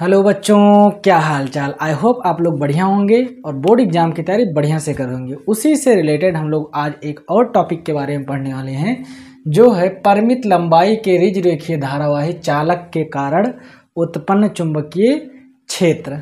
Hello बच्चों, क्या हाल चाल। आई होप आप लोग बढ़िया होंगे और बोर्ड एग्जाम की तैयारी बढ़िया से कर होंगे। उसी से रिलेटेड हम लोग आज एक और टॉपिक के बारे में पढ़ने वाले हैं, जो है परिमित लंबाई के रिज रेखीय धारावाही चालक के कारण उत्पन्न चुंबकीय क्षेत्र।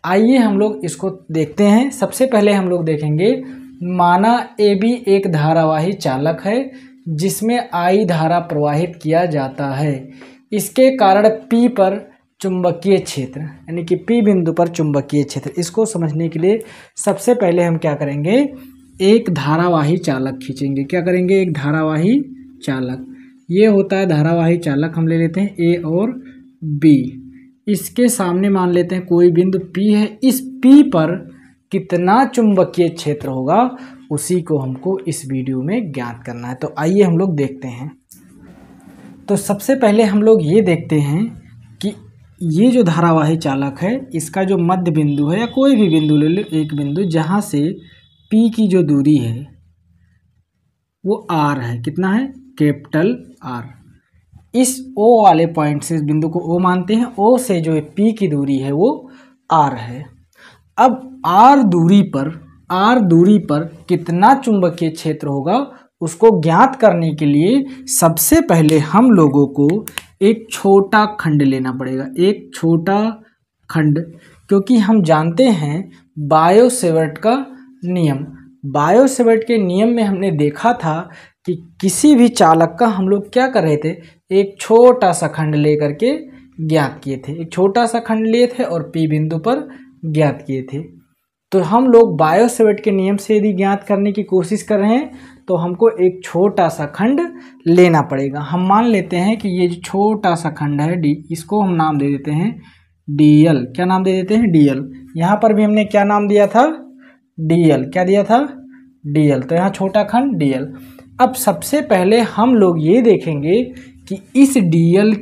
आइए हम लोग इसको देखते हैं। सबसे पहले हम लोग देखेंगे, माना AB एक धारावाही चालक है जिसमें I धारा प्रवाहित किया जाता है। इसके कारण P पर चुंबकीय क्षेत्र यानी कि P बिंदु पर चुंबकीय क्षेत्र, इसको समझने के लिए सबसे पहले हम क्या करेंगे, एक धारावाही चालक खींचेंगे। क्या करेंगे, एक धारावाही चालक। ये होता है धारावाही चालक, हम ले लेते हैं A और B। इसके सामने मान लेते हैं कोई बिंदु P है। इस P पर कितना चुंबकीय क्षेत्र होगा, उसी को हमको इस वीडियो में ज्ञात करना है। तो आइए हम लोग देखते हैं। तो सबसे पहले हम लोग ये देखते हैं कि ये जो धारावाही चालक है, इसका जो मध्य बिंदु है, या कोई भी बिंदु ले लो, एक बिंदु जहाँ से P की जो दूरी है वो R है। कितना है, कैपिटल R। इस O वाले पॉइंट से, इस बिंदु को O मानते हैं, O से जो P की दूरी है वो R है। अब R दूरी पर कितना चुंबकीय क्षेत्र होगा, उसको ज्ञात करने के लिए सबसे पहले हम लोगों को एक छोटा खंड लेना पड़ेगा। एक छोटा खंड, क्योंकि हम जानते हैं बायो-सेवर्ट का नियम। बायो-सेवर्ट के नियम में हमने देखा था कि किसी भी चालक का हम लोग क्या कर रहे थे, एक छोटा सा खंड लेकर के ज्ञात किए थे। एक छोटा सा खंड लिए थे और P बिंदु पर ज्ञात किए थे। तो हम लोग बायो-सेवर्ट के नियम से यदि ज्ञात करने की कोशिश कर रहे हैं तो हमको एक छोटा सा खंड लेना पड़ेगा। हम मान लेते हैं कि ये जो छोटा सा खंड है D, इसको हम नाम दे देते हैं DL। क्या नाम दे देते हैं, DL। यहाँ पर भी हमने क्या नाम दिया था, DL। क्या दिया था, DL। तो यहाँ छोटा खंड DL। अब सबसे पहले हम लोग ये देखेंगे कि इस DL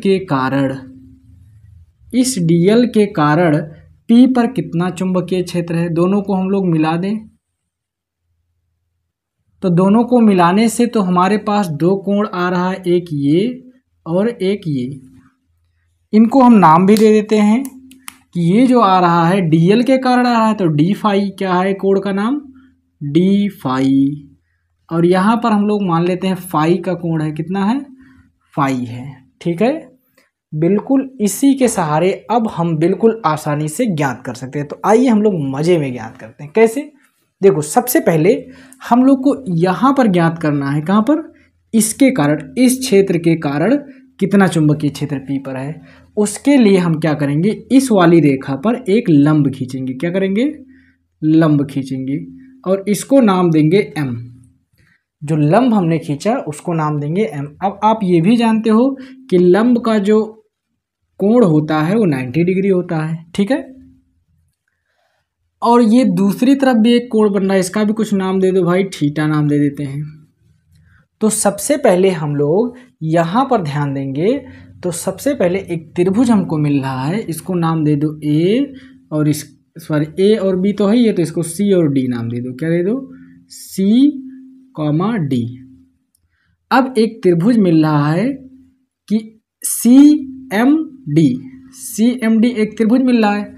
के कारण P पर कितना चुंबकीय क्षेत्र है। दोनों को हम लोग मिला दें, तो दोनों को मिलाने से तो हमारे पास दो कोण आ रहा है, एक ये और एक ये। इनको हम नाम भी दे देते हैं कि ये जो आ रहा है DL के कारण आ रहा है, तो D फाई। क्या है कोण का नाम, D फाई। और यहाँ पर हम लोग मान लेते हैं फाई का कोण है, कितना है, फाई है। ठीक है, बिल्कुल इसी के सहारे अब हम बिल्कुल आसानी से ज्ञात कर सकते हैं। तो आइए हम लोग मजे में ज्ञात करते हैं। कैसे, देखो, सबसे पहले हम लोग को यहाँ पर ज्ञात करना है, कहाँ पर, इसके कारण, इस क्षेत्र के कारण कितना चुंबकीय क्षेत्र P पर है। उसके लिए हम क्या करेंगे, इस वाली रेखा पर एक लंब खींचेंगे। क्या करेंगे, लंब खींचेंगे और इसको नाम देंगे M। जो लंब हमने खींचा उसको नाम देंगे M। अब आप ये भी जानते हो कि लंब का जो कोण होता है वो 90 डिग्री होता है। ठीक है, और ये दूसरी तरफ भी एक कोण बन रहा है, इसका भी कुछ नाम दे दो भाई, थीटा नाम दे देते हैं। तो सबसे पहले हम लोग यहाँ पर ध्यान देंगे। तो सबसे पहले एक त्रिभुज हमको मिल रहा है, इसको नाम दे दो A, और इस सॉरी A और B तो है ये, तो इसको C और D नाम दे दो। क्या दे दो, C, D। अब एक त्रिभुज मिल रहा है कि CMD एक त्रिभुज मिल रहा है।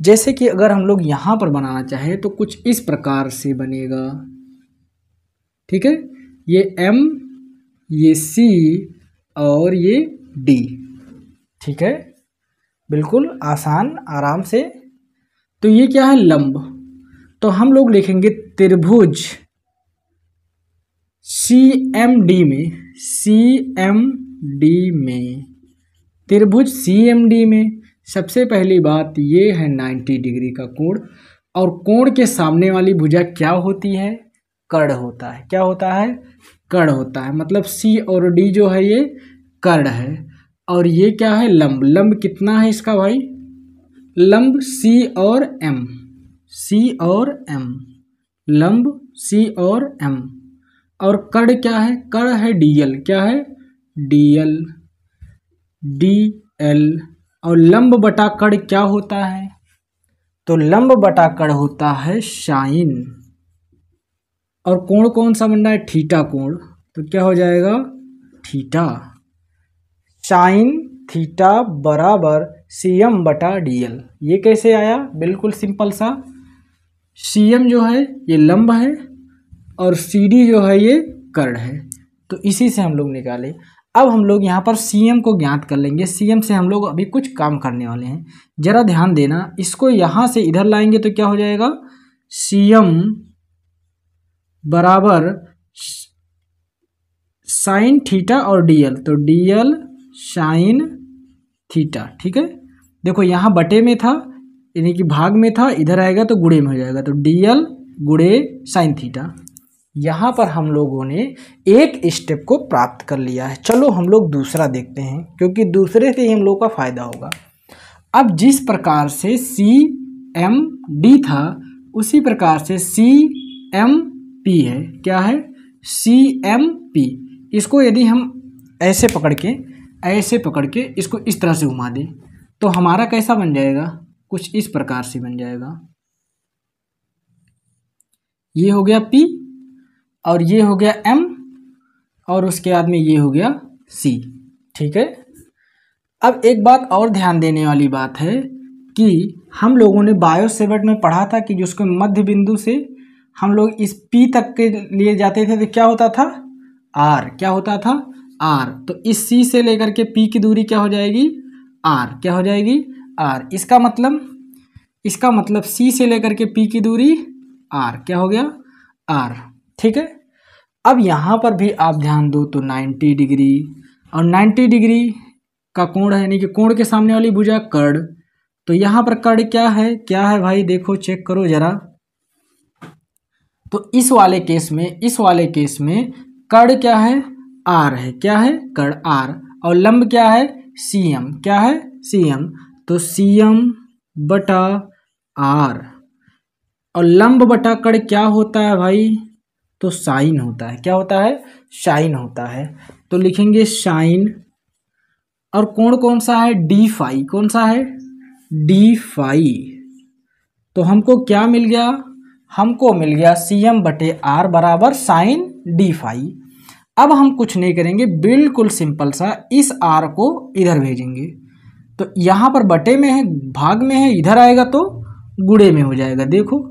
जैसे कि अगर हम लोग यहाँ पर बनाना चाहें तो कुछ इस प्रकार से बनेगा। ठीक है, ये M, ये C और ये D। ठीक है, बिल्कुल आसान, आराम से। तो ये क्या है, लंब। तो हम लोग लिखेंगे त्रिभुज CMD में, त्रिभुज CMD में सबसे पहली बात ये है 90 डिग्री का कोण। और कोण के सामने वाली भुजा क्या होती है, कर्ण होता है। क्या होता है, कर्ण होता है। मतलब C और D जो है ये कर्ण है, और ये क्या है, लंब। लंब कितना है इसका भाई, लंब C और M, लंब C और M। और कर्ण क्या है, कर्ण है DL। क्या है, DL। और लंब बटा कर्ण क्या होता है, तो लंब बटा कर्ण होता है साइन। और कोण कौन सा बन रहा है, थीटा कोण। तो क्या हो जाएगा, थीटा। साइन थीटा बराबर CM बटा DL। ये कैसे आया? बिल्कुल सिंपल सा, CM जो है ये लंब है और CD जो है ये कर्ण है, तो इसी से हम लोग निकाले। अब हम लोग यहाँ पर CM को ज्ञात कर लेंगे। CM से हम लोग अभी कुछ काम करने वाले हैं, जरा ध्यान देना। इसको यहाँ से इधर लाएंगे तो क्या हो जाएगा? CM बराबर साइन थीटा और DL, तो DL साइन थीटा। ठीक है, देखो यहाँ बटे में था यानी कि भाग में था, इधर आएगा तो गुणे में हो जाएगा, तो DL गुणे साइन थीटा। यहाँ पर हम लोगों ने एक स्टेप को प्राप्त कर लिया है। चलो हम लोग दूसरा देखते हैं, क्योंकि दूसरे से ही हम लोग का फायदा होगा। अब जिस प्रकार से CMD था उसी प्रकार से CMP है। क्या है? CMP। इसको यदि हम ऐसे पकड़ के इसको इस तरह से घुमा दें तो हमारा कैसा बन जाएगा? कुछ इस प्रकार से बन जाएगा। ये हो गया P और ये हो गया M और उसके बाद में ये हो गया C। ठीक है, अब एक बात और ध्यान देने वाली बात है कि हम लोगों ने बायो सेवर्ट में पढ़ा था कि जिसको मध्य बिंदु से हम लोग इस P तक के लिए जाते थे तो क्या होता था? R। क्या होता था? R। तो इस C से लेकर के P की दूरी क्या हो जाएगी? R। क्या हो जाएगी? R। इसका मतलब C से लेकर के P की दूरी R। क्या हो गया? R। ठीक है, अब यहाँ पर भी आप ध्यान दो तो 90 डिग्री और 90 डिग्री का कोण है, यानी कि कोण के सामने वाली भुजा कर्ण। तो यहाँ पर कर्ण क्या है? क्या है भाई? देखो चेक करो जरा। तो इस वाले केस में कर्ण क्या है? R है। क्या है? कर्ण R। और लंब क्या है? CM। क्या है? CM। तो CM बटा R और लंब बटा कर्ण क्या होता है भाई? तो साइन होता है। क्या होता है? साइन होता है। तो लिखेंगे साइन, और कोण कौन सा है? D phi. कौन सा है? D phi. तो हमको क्या मिल गया? हमको मिल गया CM बटे R बराबर साइन D फाई। अब हम कुछ नहीं करेंगे, बिल्कुल सिंपल सा इस R को इधर भेजेंगे। तो यहाँ पर बटे में है, भाग में है, इधर आएगा तो गुणे में हो जाएगा। देखो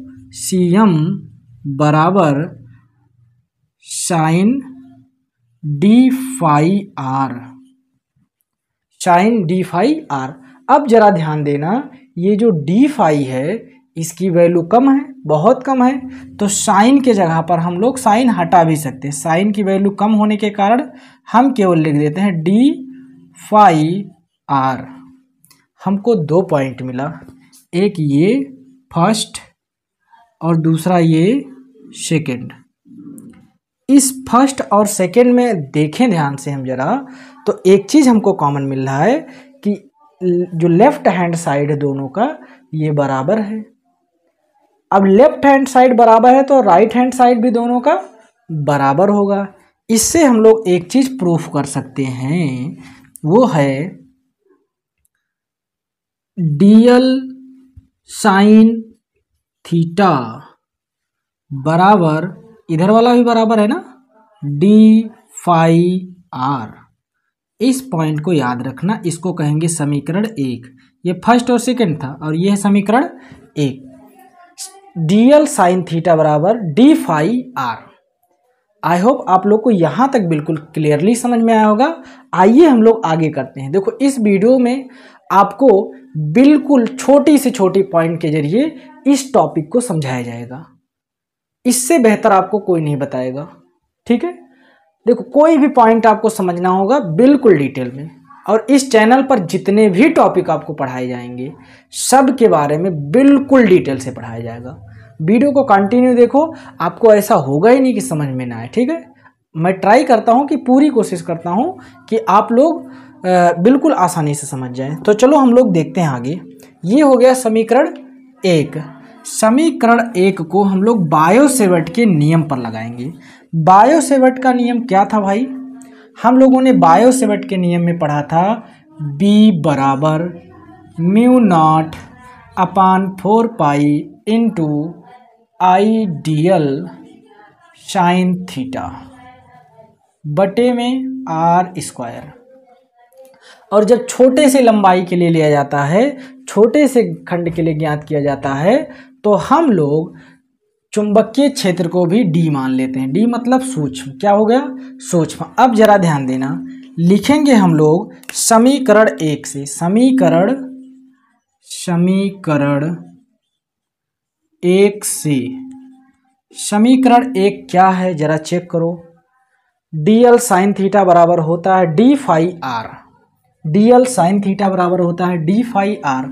CM बराबर sine D phi R। Sine D phi R। अब जरा ध्यान देना, ये जो D फाई है इसकी वैल्यू कम है, बहुत कम है, तो साइन के जगह पर हम लोग साइन हटा भी सकते हैं। साइन की वैल्यू कम होने के कारण हम केवल लिख देते हैं D फाई R। हमको 2 पॉइंट मिला, एक ये फर्स्ट और दूसरा ये सेकंड। इस फर्स्ट और सेकंड में देखें ध्यान से हम जरा, तो एक चीज़ हमको कॉमन मिल रहा है कि जो लेफ्ट हैंड साइड है दोनों का ये बराबर है। अब लेफ्ट हैंड साइड बराबर है तो राइट हैंड साइड भी दोनों का बराबर होगा। इससे हम लोग एक चीज़ प्रूफ कर सकते हैं, वो है DL साइन थीटा बराबर, इधर वाला भी बराबर है ना, D फाई R। इस पॉइंट को याद रखना, इसको कहेंगे समीकरण 1। ये फर्स्ट और सेकंड था और ये है समीकरण 1। DL साइन थीटा बराबर D phi R। I hope आप लोग को यहाँ तक बिल्कुल क्लियरली समझ में आया होगा। आइए हम लोग आगे करते हैं। देखो इस वीडियो में आपको बिल्कुल छोटी से छोटी पॉइंट के जरिए इस टॉपिक को समझाया जाएगा, इससे बेहतर आपको कोई नहीं बताएगा। ठीक है, देखो कोई भी पॉइंट आपको समझना होगा बिल्कुल डिटेल में, और इस चैनल पर जितने भी टॉपिक आपको पढ़ाए जाएंगे सब के बारे में बिल्कुल डिटेल से पढ़ाया जाएगा। वीडियो को कंटिन्यू देखो, आपको ऐसा होगा ही नहीं कि समझ में ना आए। ठीक है, मैं ट्राई करता हूँ कि पूरी कोशिश करता हूँ कि आप लोग बिल्कुल आसानी से समझ जाएं। तो चलो हम लोग देखते हैं आगे। ये हो गया समीकरण 1। समीकरण 1 को हम लोग बायो सेवर्ट के नियम पर लगाएंगे। बायो सेवर्ट का नियम क्या था भाई? हम लोगों ने बायो सेवर्ट के नियम में पढ़ा था B बराबर mu naught upon 4 pi into ideal sine theta बटे में R स्क्वायर। और जब छोटे से लंबाई के लिए लिया जाता है, छोटे से खंड के लिए ज्ञात किया जाता है, तो हम लोग चुंबकीय क्षेत्र को भी डी मान लेते हैं। डी मतलब सूक्ष्म, क्या हो गया, सूक्ष्म। अब जरा ध्यान देना, लिखेंगे हम लोग समीकरण 1 से, समीकरण 1 से। समीकरण 1 क्या है जरा चेक करो। dl sin थीटा बराबर होता है d phi r, dl sin theta बराबर होता है d फाई r।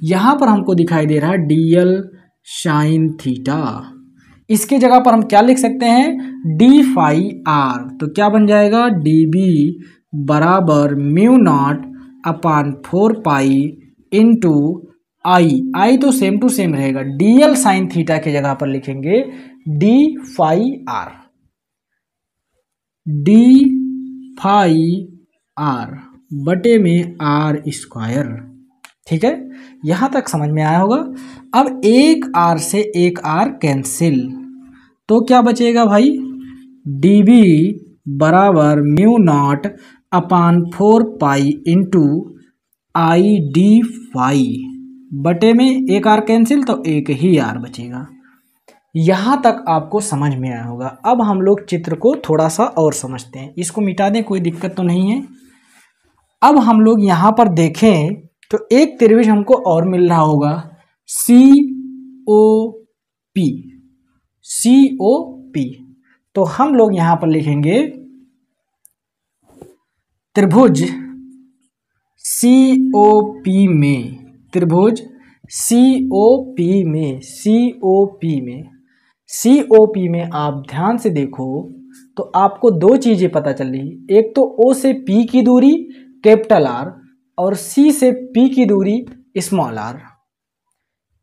यहाँ पर हमको दिखाई दे रहा है dl sin थीटा, इसके जगह पर हम क्या लिख सकते हैं, d फाई r। तो क्या बन जाएगा, db बराबर mu naught upon 4 pi into I तो सेम टू सेम रहेगा, dl sin थीटा के जगह पर लिखेंगे d phi r, d phi r बटे में r स्क्वायर। ठीक है, यहां तक समझ में आया होगा। अब एक r से एक r कैंसिल, तो क्या बचेगा भाई, db बराबर mu naught upon 4 pi into I D phi बटे में एक r कैंसिल, तो एक ही r बचेगा। यहाँ तक आपको समझ में आया होगा। अब हम लोग चित्र को थोड़ा सा और समझते हैं, इसको मिटा दें, कोई दिक्कत तो नहीं है। अब हम लोग यहाँ पर देखें तो एक त्रिभुज हमको और मिल रहा होगा, COP, COP। तो हम लोग यहाँ पर लिखेंगे त्रिभुज COP में, त्रिभुज COP में, COP में आप ध्यान से देखो तो आपको दो चीजें पता चल रही, एक तो O से P की दूरी कैपिटल R और C से P की दूरी स्मॉल r।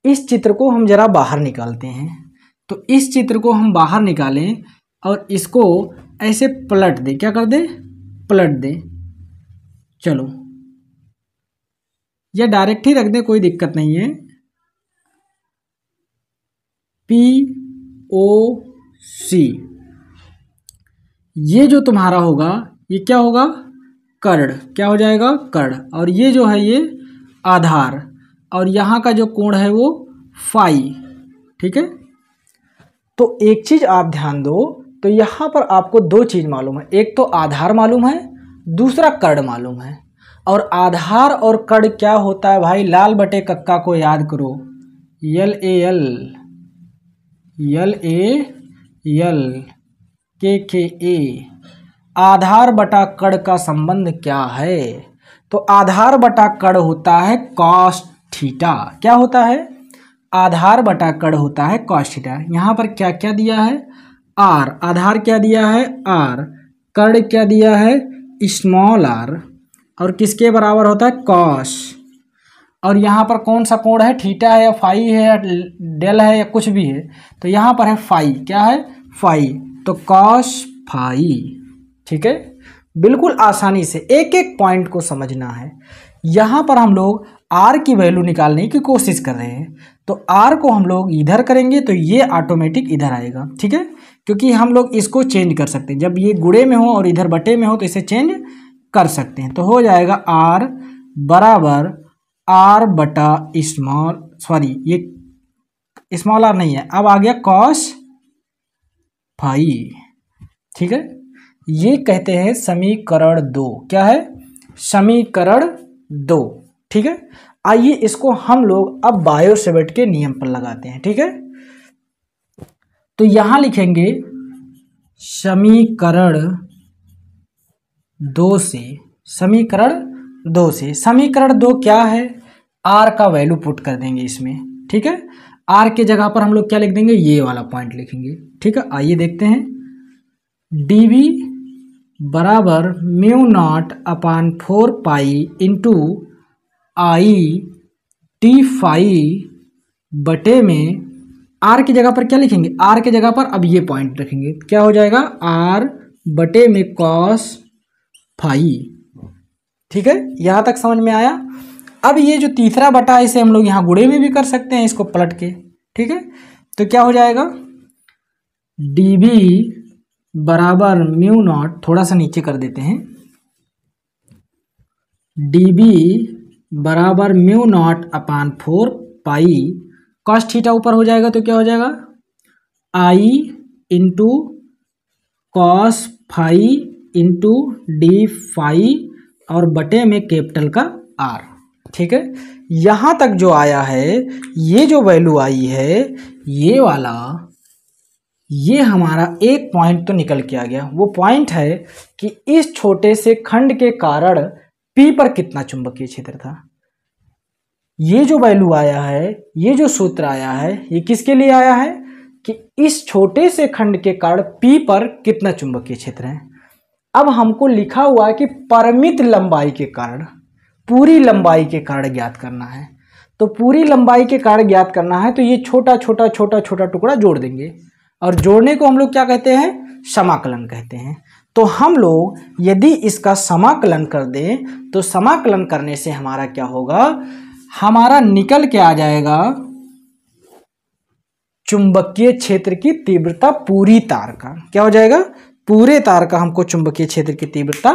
इस चित्र को हम जरा बाहर निकालते हैं, तो इस चित्र को हम बाहर निकालें और इसको ऐसे पलट दें, क्या कर दें, पलट दें। चलो, या डायरेक्ट ही रख दें, कोई दिक्कत नहीं है। POC, ये जो तुम्हारा होगा ये क्या होगा, कर्ण, क्या हो जाएगा, कर्ण। और ये जो है ये आधार, और यहाँ का जो कोण है वो फाई। ठीक है, तो एक चीज आप ध्यान दो, तो यहाँ पर आपको दो चीज मालूम है, एक तो आधार मालूम है, दूसरा कर्ण मालूम है। और आधार और कर्ण क्या होता है भाई, लाल बटे कक्का को याद करो, LAL, KKA। आधार बटा कर्ण का संबंध क्या है, तो आधार बटा कर्ण होता है कॉस थीटा। क्या होता है, आधार बटा कर्ण होता है कॉस थीटा। यहाँ पर क्या क्या दिया है, r, आधार क्या दिया है r, कर्ण क्या दिया है स्मॉल r, और किसके बराबर होता है कॉस। और यहाँ पर कौन सा कोण है, थीटा है या फाई है या डेल है या कुछ भी है, तो यहाँ पर है फाई, क्या है फाई, तो कॉस फाई। ठीक है, बिल्कुल आसानी से एक एक पॉइंट को समझना है। यहाँ पर हम लोग r की वैल्यू निकालने की कोशिश कर रहे हैं, तो r को हम लोग इधर करेंगे तो ये ऑटोमेटिक इधर आएगा। ठीक है, क्योंकि हम लोग इसको चेंज कर सकते हैं, जब ये गुणे में हो और इधर बटे में हो तो इसे चेंज कर सकते हैं। तो हो जाएगा r बराबर r बटा स्मॉल, सॉरी ये स्मॉल r नहीं है, अब आ गया कॉस फाई। ठीक है, ये कहते हैं समीकरण 2, क्या है, समीकरण 2। ठीक है, आइए इसको हम लोग अब बायो सेवर्ट के नियम पर लगाते हैं। ठीक है, तो यहां लिखेंगे समीकरण 2 से, समीकरण 2 से, समीकरण 2 क्या है, r का वैल्यू पुट कर देंगे इसमें। ठीक है, r के जगह पर हम लोग क्या लिख देंगे, ये वाला पॉइंट लिखेंगे। ठीक है, आइए देखते हैं, dv बराबर mu naught upon 4 pi into I T phi बटे में r की जगह पर क्या लिखेंगे, r के जगह पर अब ये पॉइंट रखेंगे, क्या हो जाएगा r बटे में कॉस फाई। ठीक है, यहां तक समझ में आया। अब ये जो तीसरा बटा है इसे हम लोग यहाँ गुणे में भी कर सकते हैं, इसको पलट के। ठीक है, तो क्या हो जाएगा, dv बराबर म्यू नॉट, थोड़ा सा नीचे कर देते हैं, dB बराबर mu naught upon 4 pi cos theta ऊपर हो जाएगा तो क्या हो जाएगा I into cos phi into D phi और बटे में कैपिटल का R। ठीक है, यहाँ तक जो आया है, ये जो वैल्यू आई है ये वाला, ये हमारा एक पॉइंट तो निकल के आ गया। वो पॉइंट है कि इस छोटे से खंड के कारण P पर कितना चुंबकीय क्षेत्र था। ये जो वैल्यू आया है, ये जो सूत्र आया है, ये किसके लिए आया है कि इस छोटे से खंड के कारण P पर कितना चुंबकीय क्षेत्र है। अब हमको लिखा हुआ है कि परिमित लंबाई के कारण, पूरी लंबाई के कारण ज्ञात करना है। तो पूरी लंबाई के कारण ज्ञात करना है तो ये छोटा छोटा छोटा छोटा टुकड़ा जोड़ देंगे, और जोड़ने को हम लोग क्या कहते हैं, समाकलन कहते हैं। तो हम लोग यदि इसका समाकलन कर दें तो समाकलन करने से हमारा क्या होगा, हमारा निकल के आ जाएगा चुंबकीय क्षेत्र की तीव्रता पूरी तार का। क्या हो जाएगा, पूरे तार का हमको चुंबकीय क्षेत्र की तीव्रता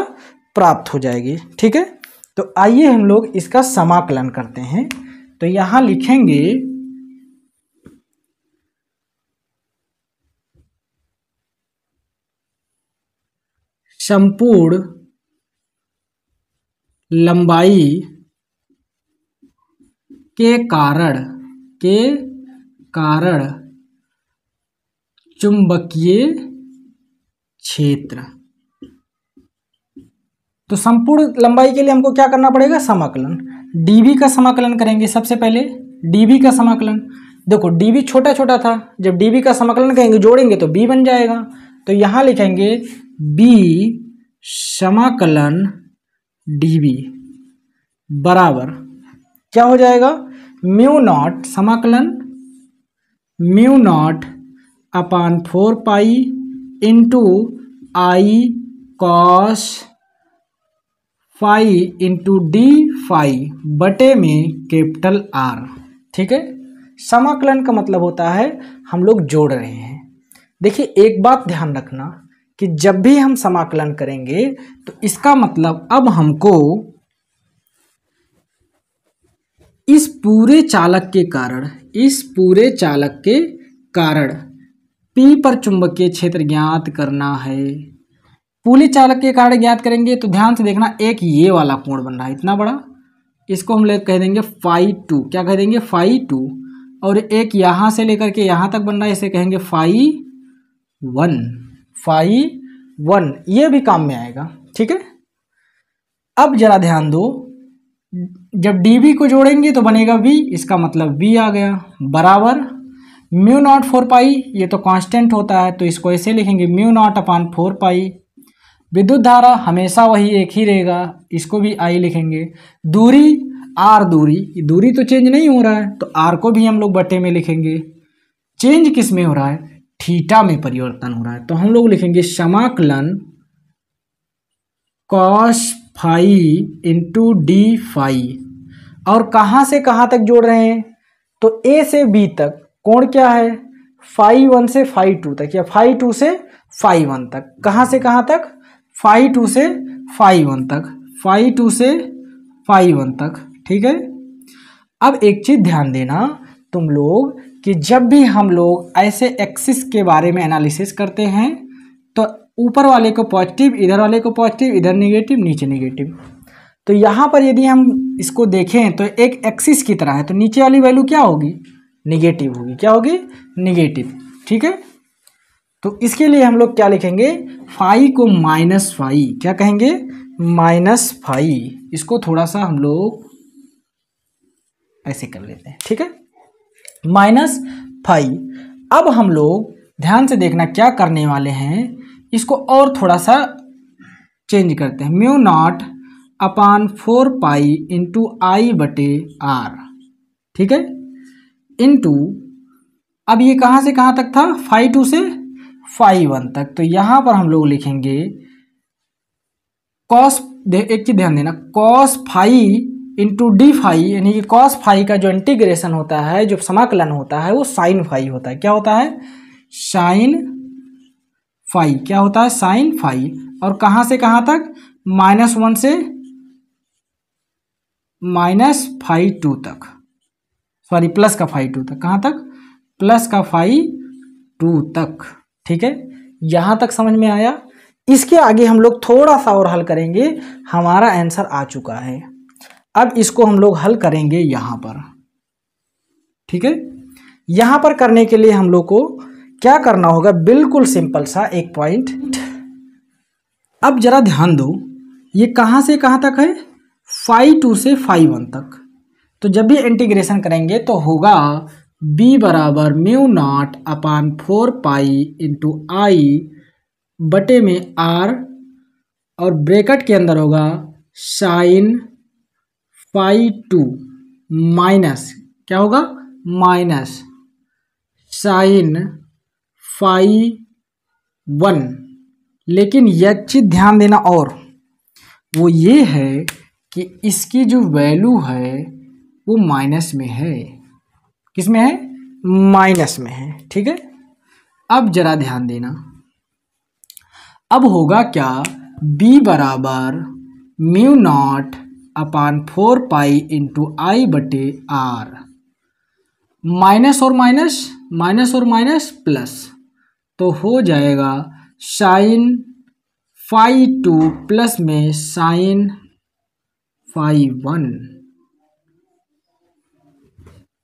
प्राप्त हो जाएगी। ठीक है, तो आइए हम लोग इसका समाकलन करते हैं। तो यहां लिखेंगे संपूर्ण लंबाई के कारण चुंबकीय क्षेत्र। तो संपूर्ण लंबाई के लिए हमको क्या करना पड़ेगा, समाकलन। डीबी का समाकलन करेंगे सबसे पहले। डीबी का समाकलन, देखो डीबी छोटा छोटा था, जब डीबी का समाकलन करेंगे जोड़ेंगे तो बी बन जाएगा। तो यहां लिखेंगे बी समाकलन डीबी बराबर क्या हो जाएगा, म्यू नॉट समाकलन mu naught upon 4 pi into I cos phi into D phi बटे में कैपिटल आर। ठीक है, समाकलन का मतलब होता है हम लोग जोड़ रहे हैं। देखिए एक बात ध्यान रखना कि जब भी हम समाकलन करेंगे तो इसका मतलब अब हमको इस पूरे चालक के कारण P पर चुंबकीय क्षेत्र ज्ञात करना है। पूरे चालक के कारण ज्ञात करेंगे तो ध्यान से देखना, एक ये वाला कोण बन रहा है इतना बड़ा, इसको हम लोग कह देंगे फाई 2। क्या कह देंगे, फाई 2। और एक यहाँ से लेकर के यहाँ तक बन रहा है, इसे कहेंगे फाई 1। ये भी काम में आएगा। ठीक है, अब जरा ध्यान दो, जब dB को जोड़ेंगे तो बनेगा V, इसका मतलब V आ गया बराबर म्यू नॉट 4 पाई। ये तो कांस्टेंट होता है तो इसको ऐसे लिखेंगे म्यू नॉट अपान 4 पाई। विद्युत धारा हमेशा वही एक ही रहेगा, इसको भी I लिखेंगे। दूरी R, दूरी तो चेंज नहीं हो रहा है तो R को भी हम लोग बटे में लिखेंगे। चेंज किस में हो रहा है, थीटा में परिवर्तन हो रहा है, तो हम लोग लिखेंगे समाकलन cos phi into D phi. और कहाँ से कहाँ तक जोड़ रहे हैं, तो ए से बी तक कोण क्या है, फाई 1 से फाई 2 तक, या फाई 2 से फाई 1 तक। कहाँ से कहाँ तक, फाई 2 से फाई 1 तक, फाई 2 से फाई 1 तक। ठीक है, अब एक चीज ध्यान देना तुम लोग कि जब भी हम लोग ऐसे एक्सिस के बारे में एनालिसिस करते हैं तो ऊपर वाले को पॉजिटिव, इधर वाले को पॉजिटिव, इधर नेगेटिव, नीचे नेगेटिव। तो यहाँ पर यदि हम इसको देखें तो एक एक्सिस की तरह है, तो नीचे वाली वैल्यू क्या होगी, नेगेटिव होगी। क्या होगी, नेगेटिव। ठीक है, तो इसके लिए हम लोग क्या लिखेंगे, फाई को माइनस फाई, क्या कहेंगे, माइनस फाई। इसको थोड़ा सा हम लोग ऐसे कर लेते हैं। ठीक है, माइनस फाई। अब हम लोग ध्यान से देखना क्या करने वाले हैं, इसको और थोड़ा सा चेंज करते हैं। Mu naught upon 4 pi into आई बटे आर। ठीक है, इंटू अब ये कहाँ से कहाँ तक था, फाई 2 से फाई 1 तक। तो यहाँ पर हम लोग लिखेंगे कॉस, एक चीज ध्यान देना, cos phi into D phi, यानी कि कॉस फाई का जो इंटीग्रेशन होता है, जो समाकलन होता है, वो साइन फाई होता है। क्या होता है, साइन फाई। क्या होता है, साइन फाई। और कहाँ से कहाँ तक, -1 से -φ2 तक, सॉरी प्लस का φ2 तक, कहाँ तक, प्लस का φ2 तक। ठीक है, यहाँ तक समझ में आया। इसके आगे हम लोग थोड़ा सा और हल करेंगे, हमारा आंसर आ चुका है। अब इसको हम लोग हल करेंगे यहाँ पर। ठीक है, यहाँ पर करने के लिए हम लोग को क्या करना होगा, बिल्कुल सिंपल सा एक पॉइंट। अब जरा ध्यान दो, ये कहाँ से कहाँ तक है, φ2 से φ1 तक। तो जब भी इंटीग्रेशन करेंगे तो होगा b बराबर μ0 अपान 4 पाई इंटू आई बटे में r, और ब्रैकेट के अंदर होगा साइन φ2 माइनस, क्या होगा, माइनस साइन φ1। लेकिन यह चीज ध्यान देना, और वो ये है कि इसकी जो वैल्यू है वो माइनस में है। किस में है, माइनस में है। ठीक है, अब जरा ध्यान देना, अब होगा क्या, b बराबर μ0 अपान 4 पाई इंटू आई बटे आर, माइनस और माइनस, माइनस और माइनस प्लस, तो हो जाएगा साइन φ2 प्लस में साइन φ1।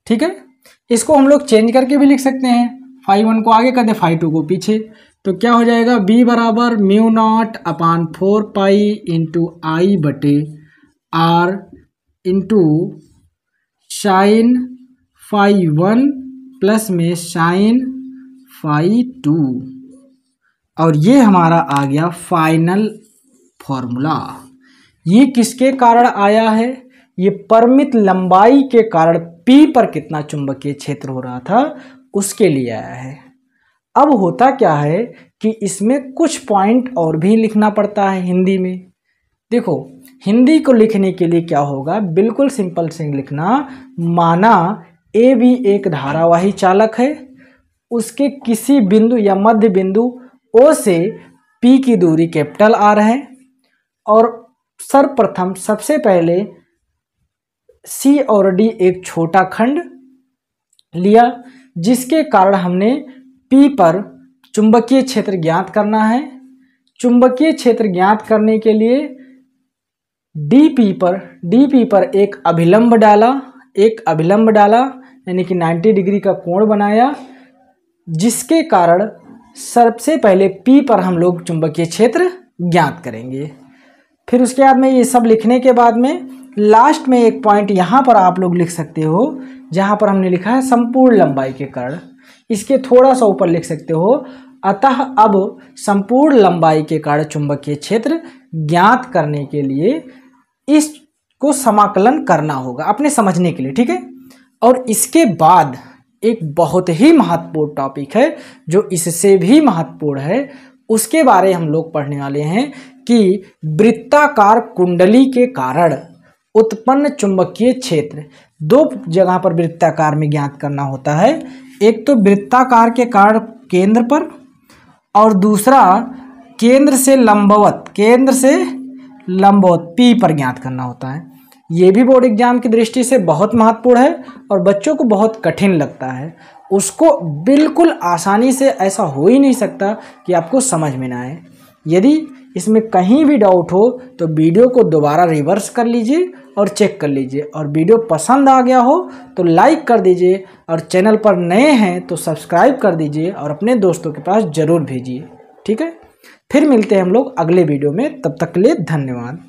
ठीक है, इसको हम लोग चेंज करके भी लिख सकते हैं, φ1 को आगे कर दे, φ2 को पीछे, तो क्या हो जाएगा, b बराबर μ0 अपान 4 पाई इंटू आई बटे आर इंटू साइन φ1 प्लस में साइन φ2, और ये हमारा आ गया फाइनल फॉर्मूला। ये किसके कारण आया है, ये परिमित लंबाई के कारण P पर कितना चुंबकीय क्षेत्र हो रहा था उसके लिए आया है। अब होता क्या है कि इसमें कुछ पॉइंट और भी लिखना पड़ता है हिंदी में। देखो, हिंदी को लिखने के लिए क्या होगा, बिल्कुल सिंपल से लिखना, माना ए भी एक धारावाही चालक है, उसके किसी बिंदु या मध्य बिंदु O से P की दूरी कैपिटल R है, और सर्वप्रथम सबसे पहले C और D एक छोटा खंड लिया, जिसके कारण हमने P पर चुंबकीय क्षेत्र ज्ञात करना है। चुंबकीय क्षेत्र ज्ञात करने के लिए DP पर एक अभिलंब डाला, यानी कि 90 डिग्री का कोण बनाया, जिसके कारण सबसे पहले P पर हम लोग चुंबकीय क्षेत्र ज्ञात करेंगे। फिर उसके बाद में ये सब लिखने के बाद में लास्ट में एक पॉइंट यहाँ पर आप लोग लिख सकते हो, जहाँ पर हमने लिखा है संपूर्ण लंबाई के कारण। इसके थोड़ा सा ऊपर लिख सकते हो, अतः अब संपूर्ण लंबाई के कारण चुंबकीय क्षेत्र ज्ञात करने के लिए इसको समाकलन करना होगा अपने समझने के लिए। ठीक है, और इसके बाद एक बहुत ही महत्वपूर्ण टॉपिक है जो इससे भी महत्वपूर्ण है, उसके बारे हम लोग पढ़ने वाले हैं कि वृत्ताकार कुंडली के कारण उत्पन्न चुंबकीय क्षेत्र। दो जगह पर वृत्ताकार में ज्ञात करना होता है, एक तो वृत्ताकार के कारण केंद्र पर, और दूसरा केंद्र से लंबवत P पर ज्ञात करना होता है। ये भी बोर्ड एग्जाम की दृष्टि से बहुत महत्वपूर्ण है और बच्चों को बहुत कठिन लगता है। उसको बिल्कुल आसानी से, ऐसा हो ही नहीं सकता कि आपको समझ में ना आए। यदि इसमें कहीं भी डाउट हो तो वीडियो को दोबारा रिवर्स कर लीजिए और चेक कर लीजिए, और वीडियो पसंद आ गया हो तो लाइक कर दीजिए, और चैनल पर नए हैं तो सब्सक्राइब कर दीजिए और अपने दोस्तों के पास ज़रूर भेजिए। ठीक है, फिर मिलते हैं हम लोग अगले वीडियो में, तब तक के लिए धन्यवाद।